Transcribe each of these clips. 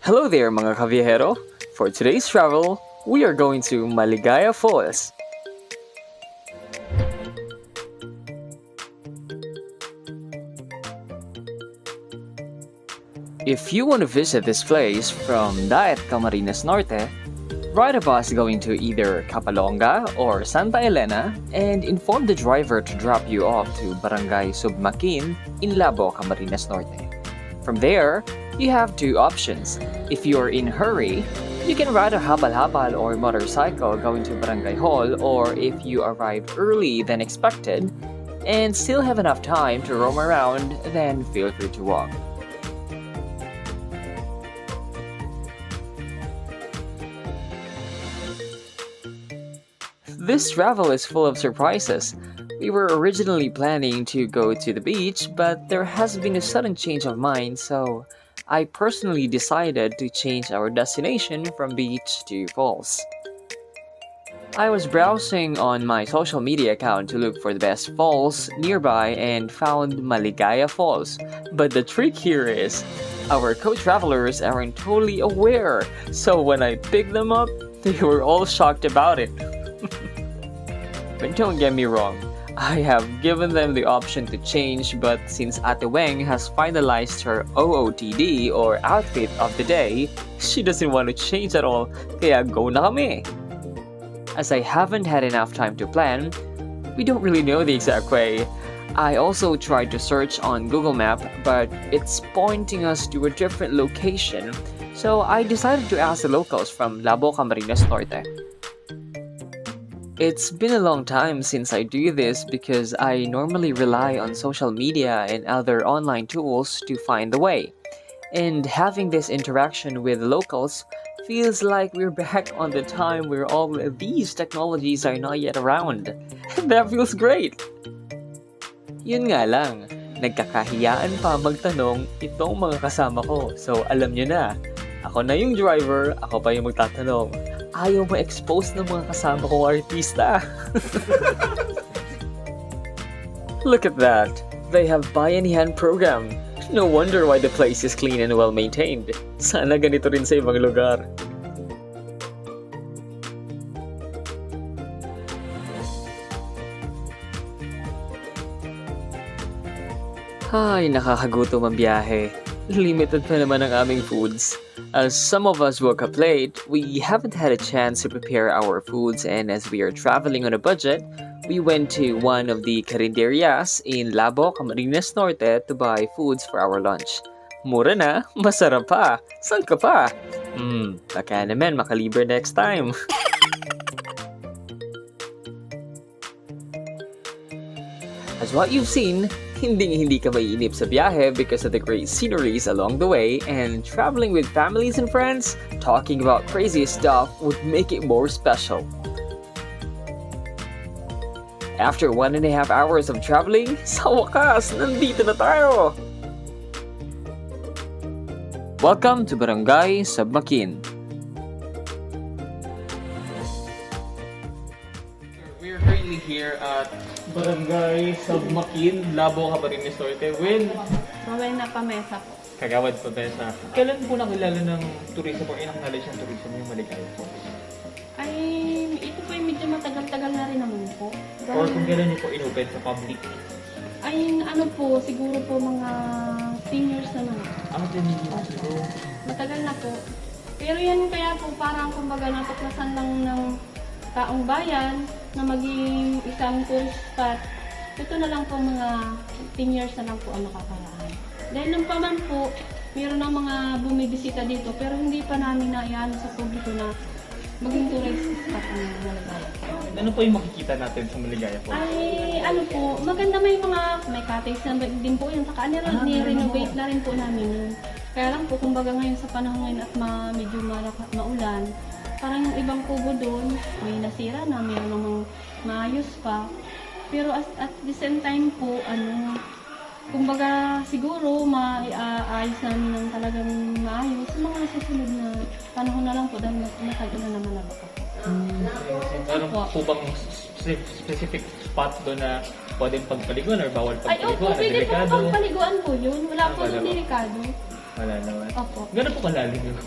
Hello there mga Viajero! For today's travel, we are going to Maligaya Falls. If you want to visit this place from Camarines Norte, ride a bus going to either Kapalonga or Santa Elena and inform the driver to drop you off to Barangay Submakin in Labo, Camarines Norte. From there, you have two options. If you are in a hurry, you can ride a habal-habal or motorcycle going to Barangay Hall, or if you arrive early than expected and still have enough time to roam around, then feel free to walk. This travel is full of surprises. We were originally planning to go to the beach, but there has been a sudden change of mind, so I personally decided to change our destination from beach to falls. I was browsing on my social media account to look for the best falls nearby and found Maligaya Falls. But the trick here is, our co-travelers aren't totally aware, so when I picked them up, they were all shocked about it. But don't get me wrong, I have given them the option to change, but since Ate Wheng has finalized her OOTD or outfit of the day, she doesn't want to change at all, kaya go na kami! As I haven't had enough time to plan, we don't really know the exact way. I also tried to search on Google Map, but it's pointing us to a different location, so I decided to ask the locals from Labo, Camarines Norte. It's been a long time since I do this because I normally rely on social media and other online tools to find the way. And having this interaction with the locals feels like we're back on the time where all of these technologies are not yet around. That feels great! Yun nga lang, nagkakahiyaan pa magtanong itong mga kasama ko. So alam nyo na, ako na yung driver, ako pa yung magtatanong. Ayaw ma-expose ng mga kasama kong artista. Look at that! They have bayanihan program. No wonder why the place is clean and well-maintained. Sana ganito rin sa ibang lugar. Ay, nakakagutom ang biyahe. Limited pa naman ang aming foods. As some of us woke up late, we haven't had a chance to prepare our foods, and as we are traveling on a budget, we went to one of the carinderias in Labo, Camarines Norte to buy foods for our lunch. Mura na, masarap pa. Saan ka pa? Baka naman makalibre next time. As what you've seen, hindi ka maiinip sa biyahe because of the great sceneries along the way, and traveling with families and friends, talking about crazy stuff would make it more special. After 1.5 hours of traveling, sa wakas, nandito na tayo! Welcome to Barangay Submakin. We're currently here at Barangay Submakin, Labo, Camarines Norte with Rowena na pamesa po. Kagawad Pabesa. Kailan po nakilala ng tourism o in-acknowledge ng tourism yung Maligaya Falls? Ay, ito po yung medyo matagal-tagal na rin naman po. Or kung kailan niyo po inopen sa public? Ay, ano po, siguro po mga 10 years na naman. Matagal na po. Pero yan kaya po parang kumbaga natuklasan lang ng taong bayan na maging isang tourist spot. Ito na lang po mga 10 years na lang po ang nakakaraan. Dahil nung pa man po, mayroon ng mga bumibisita dito pero hindi pa namin naiano sa publiko na maging tourist spot ang Maligaya. Ano po yung makikita natin sa Maligaya Falls? Ay, ano po, maganda may cottage na din po yun. Saka ni-renovate na rin po namin yun. Kaya lang po, kumbaga ngayon sa panahon ngayon at medyo maulan, parang yung ibang kubo doon, may nasira na, mayroon namang maayos pa. Pero at the same time po, kumbaga siguro maayos namin ng talagang maayos sa mga susunod na panahon na lang po dahil matag-ulan naman na baka. Meron po bang specific spots doon na pwedeng pagpaliguan or bawal Ay, pagpaliguan? pwede po pagpaliguan po yun. Wala po yung delikado. Wala naman. Opo. Gano'n po kalalim yung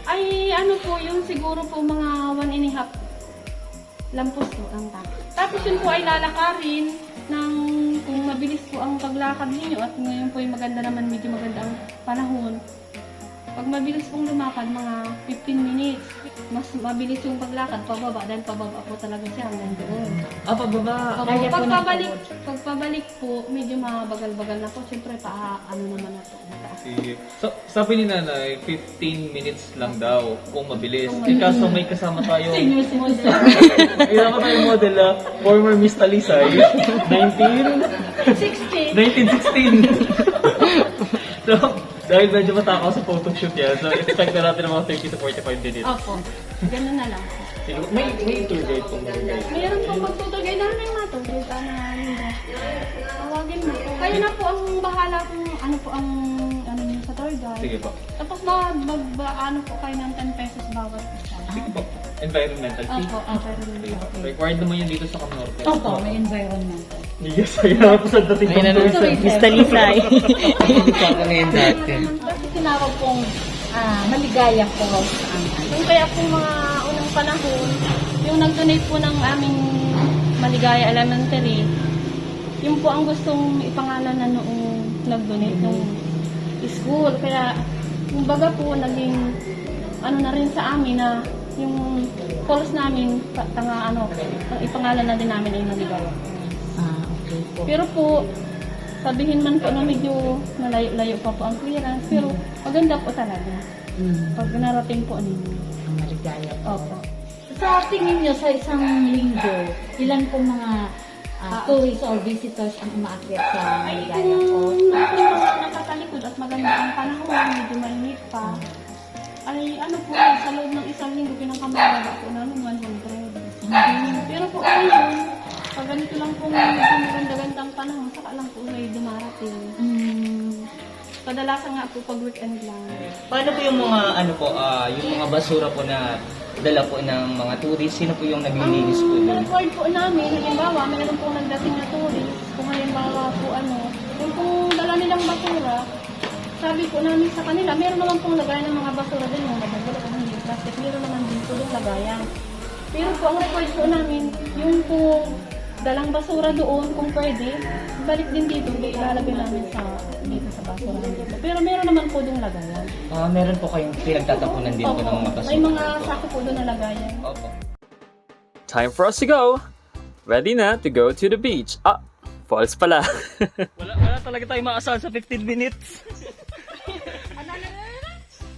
Ay, ano po, yung siguro po mga 1.5 lampos po ang tapos. Tapos yun po ay lalakarin ng kung mabilis po ang paglakad ninyo at ngayon po ay maganda naman, medyo maganda ang panahon. Pag mabilis pong lumakad, mga 15 minutes, mas mabilis yung paglakad, pababa, dahil pababa po talaga siya hanggang doon. Ah, pababa. Opo, pagpabalik po, medyo mabagal-bagal na po. Siyempre, ano naman na po. Sige. So, sabi ni nanay, 15 minutes lang daw kung mabilis. Kaso may kasama tayo. Senior model. May kasama tayong model former Miss Talisay, 1916. So, dahil medyo matakaw sa photoshoot yan, so expect na natin ng mga 30 to 45 minutes. Opo, ganun na lang. Sige, may tour guide po Maligaya. Mayroon pong magtutugay na rin mga tugay na ninyo. Tawagin mo. Kayo na po ang bahala kung ano po ang ano niyo sa tour guide. Sige po. Tapos ano po kayo ng 10 pesos bawat isa. Sige po. Environmental fee. Opo, Sige po. Required naman yan dito sa Camarines Norte. Opo, may environmental. Yes, ayun po sa dating pang tourism. Miss Talisay. Hindi pa kami yan dati. Kasi tinawag pong Maligaya ko ang Yung kaya po mga unang panahon, yung nag-donate po ng aming Maligaya Elementary, yun po ang gustong ipangalan na noong nag-donate ng school. Kaya, kumbaga po, naging ano na rin sa amin na yung course namin, ipangalan na din namin ay Maligaya. okay po. Pero po, sabihin man po na medyo malayo pa po ang clearance, pero maganda po talaga. Pag narating po ninyo. Ang Maligaya po. Opo. Sa tingin nyo, sa isang linggo, ilan po mga tourists or visitors ang umaakyat sa Maligaya po? Kung nakatalikod at maganda ang panahon, medyo mainit pa, ay ano po, sa loob ng isang linggo, pinangkamagaga po namin 100. Pero po ngayon, pag ganito lang po medyo maganda-gandang panahon, saka lang po may dumarating. Kadalasan nga po pag weekend lang. Paano po yung mga yung mga basura po na dala po ng mga tourist? Sino po yung naglilinis po doon? Ang record po namin, halimbawa, mayroon pong nagdating na tourist, kung halimbawa po yung pong dala nilang basura, sabi po namin sa kanila, meron naman pong lagayan ng mga basura din, yung nabagala o hindi plastic, meron naman din po yung lagayan. Pero po, ang record po namin, yung po dalang basura doon, kung pwede, balik din dito, ilalagay namin dito sa basura dito. Pero meron naman po yung lagayan. Meron po kayong pinagtatapunan din po ng mga basura. May mga sako po doon na lagayan. Opo. Time for us to go. Ready na to go to the beach. False pala. Wala talaga tayong maasahan sa 15 minutes.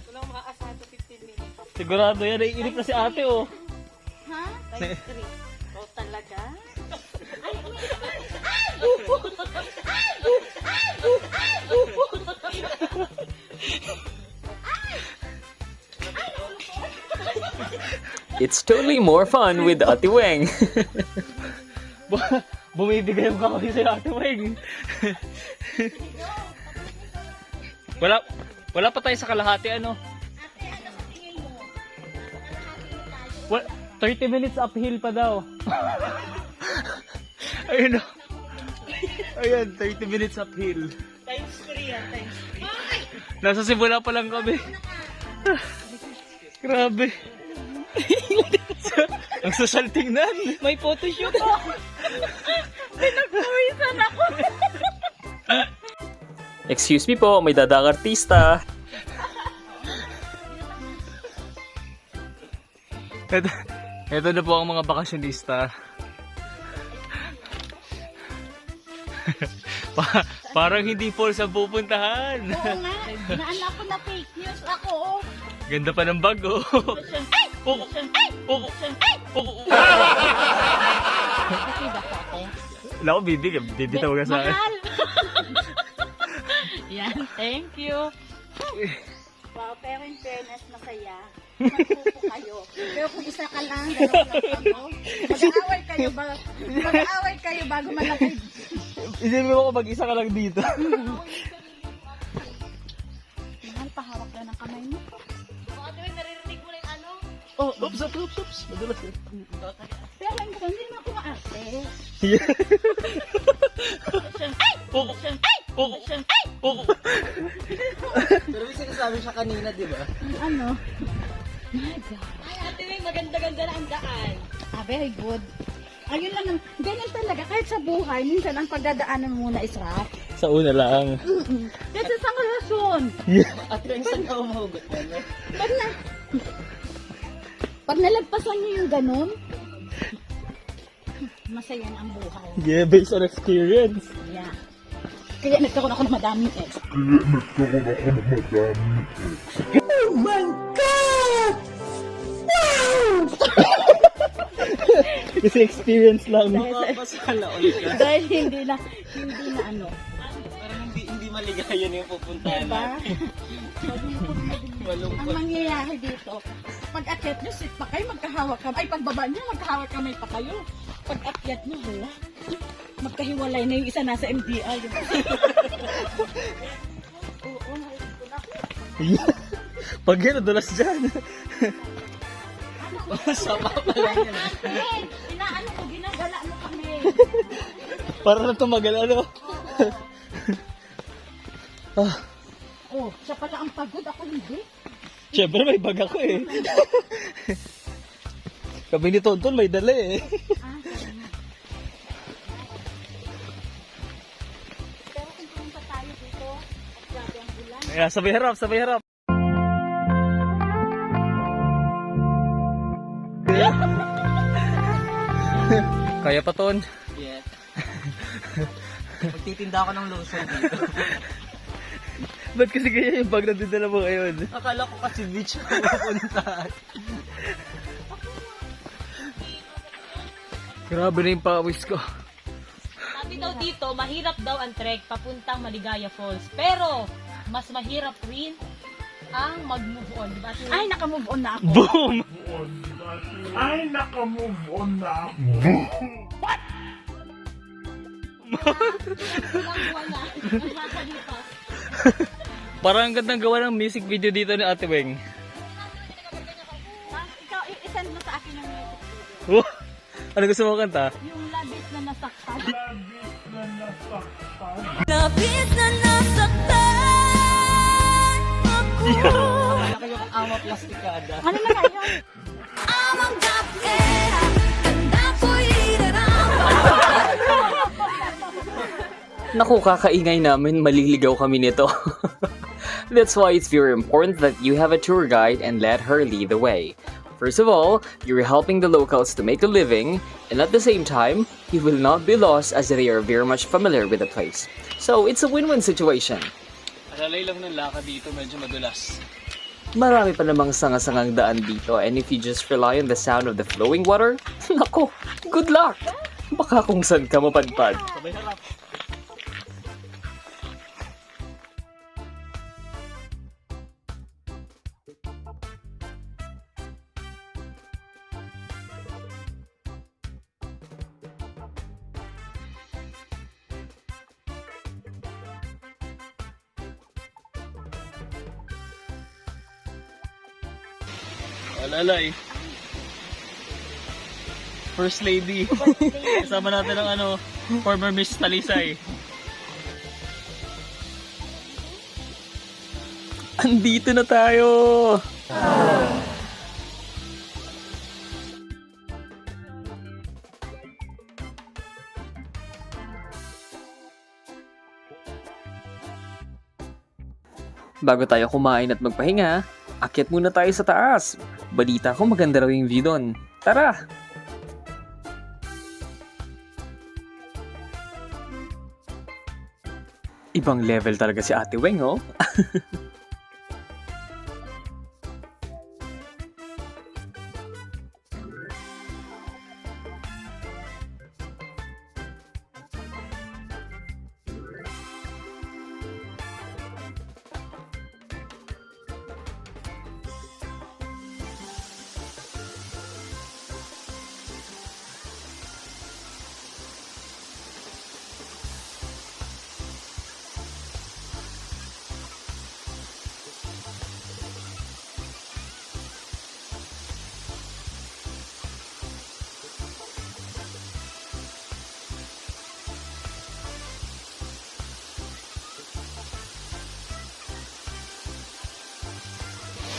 Walang makaasahan sa 15 minutes. Sigurado yan, naiinip na si ate oh. Ha? Times 3. Oh, talaga? It's totally more fun with Ate Wheng. Bumibigay yung kakawin sa ate Wheng. Wala pa tayo sa kalahati ano? 30 minutes uphill pa daw. Ayun o. Ayan, 30 minutes uphill. Times 3 yan, times 3. Nasa simula pa lang kami. Grabe. Ang social tingnan. May photoshoot po. Pinagpawisan ako. Excuse me po, may dadang artista. Ito na po ang mga bakasyonista. Parang hindi falls ang pupuntahan. Oo nga, naan ako na fake news ako. Ganda pa ng bag oh. Kasi ba ako? Wala ko bibitaw ka sa akin. Mahal. Yan, thank you. Wow, pero in fairness, masaya. Magpupo kayo. Pero kung isa ka lang, dalawa lang kayo, mag-aaway kayo bago malaki. Isipin mo ko mag-isa ka lang dito. Mahal, pahawak lang ng kamay mo. Baka tuwing naririnig mo na yung ano? Oh, oops. Madulas eh. Pero hindi naman ako maarte. sinasabi siya kanina, di ba? Ano? Ay, ate Weng, maganda-ganda na ang daan. Very good. Ayun lang, ganyan talaga. Kahit sa buhay, minsan ang pagdadaanan mo muna is rough. Sa una lang. Kasi sa relasyon. At yung saan ka umuhugot na? Pag nalagpasan niyo yung ganun, masaya na ang buhay. Yeah, based on experience. Yeah. Kaya nagkaroon ako ng madaming ex. Kasi experience lang. Mapapasala ulit ka. Dahil hindi na ano. Parang hindi maligaya na yung pupuntahan Diba? natin. Ang Malungkot. mangyayari dito, pag akyat nyo, sit pa kayo, magkahawak kami. Ay, pagbaba nyo, magkahawak kamay pa kayo. Pag akyat nyo, wala. Magkahiwalay na yung isa nasa MDI. Oo, nakikita ko na. Pag yan, nadulas dyan. Sama pala yan. Hey, inaano ko, ginagala mo kami. Para na tumagal, ano? Oh, siya pala ang pagod, ako hindi. Siyempre, may bag ako eh. Kami ni Tonton, may dala eh. Pero kung pumunta tayo dito, grabe ang ulan. Kaya, sabay harap, sabay harap. Kaya pa, Ton. Yeah. Magtitinda ako ng lotion dito. Ba't kasi kaya yung bag na dinala mo ngayon? Akala ko kasi beach ako pupunta. Grabe na yung pawis ko. Sabi daw dito, mahirap daw ang trek papuntang Maligaya Falls. Pero, mas mahirap rin ang mag-move on. Diba? Ay, naka-move on na ako. Boom! Walang wala. Nakakalipas. Parang ang gandang gawa ng music video dito ni Ate Wheng. Ikaw, isend mo sa akin yung music video. Oh, ano gusto mo kanta? Yung labis na nasaktan. Akala ko yung ama plastikada. Ano na kayo? Naku, kakaingay namin, maliligaw kami nito. That's why it's very important that you have a tour guide and let her lead the way. First of all, you're helping the locals to make a living, and at the same time, you will not be lost as they are very much familiar with the place. So, it's a win-win situation. Alalay lang ng lakad dito, medyo madulas. Marami pa namang sanga-sangang daan dito, and if you just rely on the sound of the flowing water, naku, good luck! Baka kung saan ka mapadpad. Sabay harap. Alalay. First lady. Kasama natin ang former Miss Talisay. Andito na tayo! Bago tayo kumain at magpahinga, akyat muna tayo sa taas. Balita ko maganda raw yung view doon. Tara! Ibang level talaga si Ate Wheng, oh.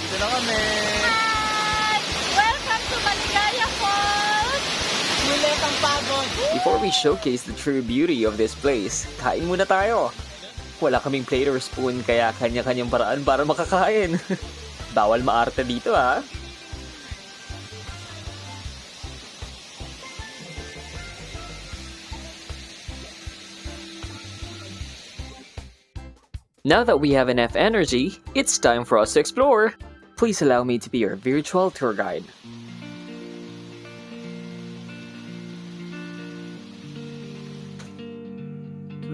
Dito na kami. Hi! Welcome to Maligaya Falls! Ulit ang pagod. Before we showcase the true beauty of this place, kain muna tayo. Wala kaming plate or spoon kaya kanya-kanyang paraan para makakain. Bawal maarte dito ha. Now that we have enough energy, it's time for us to explore. Please allow me to be your virtual tour guide.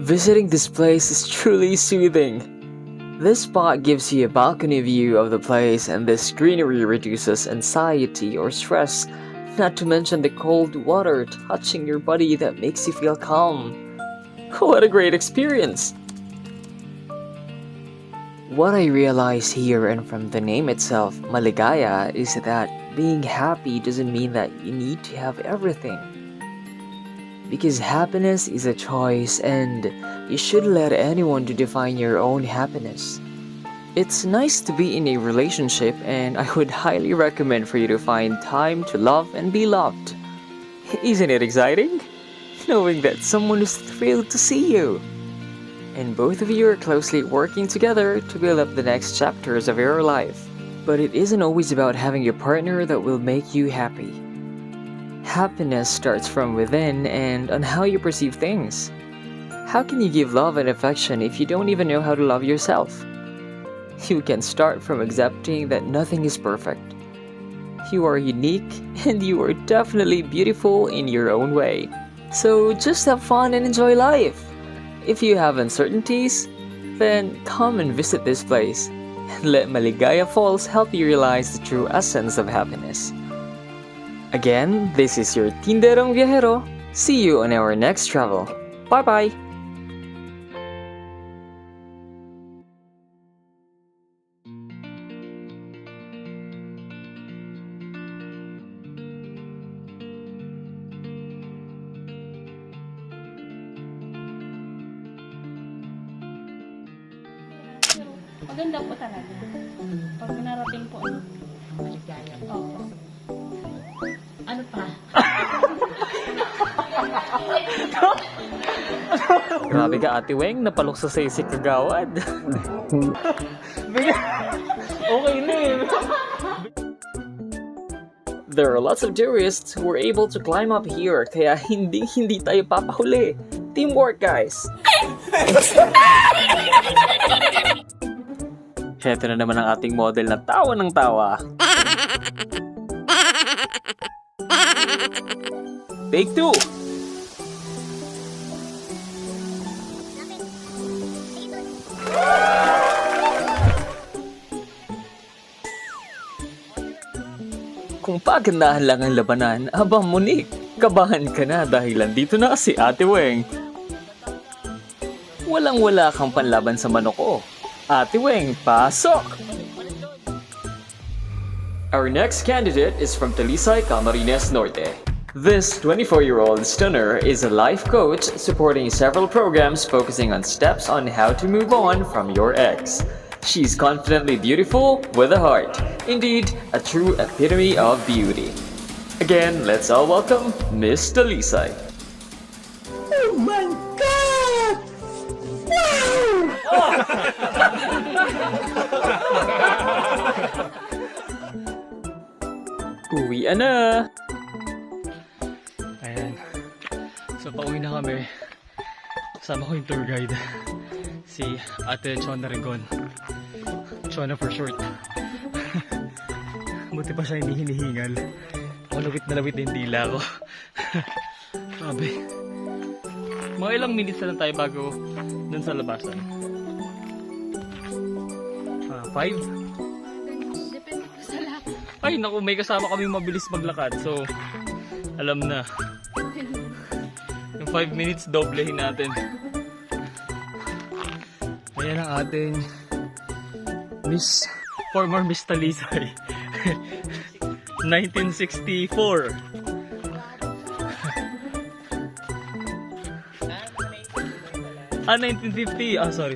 Visiting this place is truly soothing. This spot gives you a balcony view of the place, and this greenery reduces anxiety or stress, not to mention the cold water touching your body that makes you feel calm. What a great experience! What I realize here and from the name itself, Maligaya, is that being happy doesn't mean that you need to have everything. Because happiness is a choice and you shouldn't let anyone to define your own happiness. It's nice to be in a relationship and I would highly recommend for you to find time to love and be loved. Isn't it exciting? Knowing that someone is thrilled to see you. And both of you are closely working together to build up the next chapters of your life. But it isn't always about having a partner that will make you happy. Happiness starts from within and on how you perceive things. How can you give love and affection if you don't even know how to love yourself? You can start from accepting that nothing is perfect. You are unique and you are definitely beautiful in your own way. So just have fun and enjoy life. If you have uncertainties, then come and visit this place and let Maligaya Falls help you realize the true essence of happiness. Again, this is your Tinderong Viajero. See you on our next travel. Bye-bye! Pero maganda po talaga. Pag narating po ano. Maligaya. Oo. Ano pa? Grabe ka Ate Wheng, napalukso sa isik kagawad. Okay na eh. There are lots of tourists who were able to climb up here kaya hindi tayo papahuli. Teamwork guys! Heto na naman ang ating model na tawa ng tawa. Take 2! Kung pagandahan lang ang labanan, abang Monique, kabahan ka na dahil andito na si Ate Wheng. Walang-wala kang panlaban sa manok ko. Ate Wheng, pasok! Our next candidate is from Talisay, Camarines Norte. This 24-year-old stunner is a life coach supporting several programs focusing on steps on how to move on from your ex. She's confidently beautiful with a heart. Indeed, a true epitome of beauty. Again, let's all welcome Miss Talisay. Oh my God! Uwi na! Ayan. So, pauwi na kami. Kasama ko yung tour guide. Si Ate Chona Rigon. Chona for short. Buti pa siya hindi hinihingal. Malawit na lawit yung dila ko. Grabe. Mga ilang minutes na lang tayo bago dun sa labasan. 5? Depende po sa lahat. Ay, naku, may kasama kami mabilis maglakad. So, alam na. Yung 5 minutes, doblehin natin. Ayan ang ating former Miss Talisay. 1964. Ah, 1950. Ah, sorry.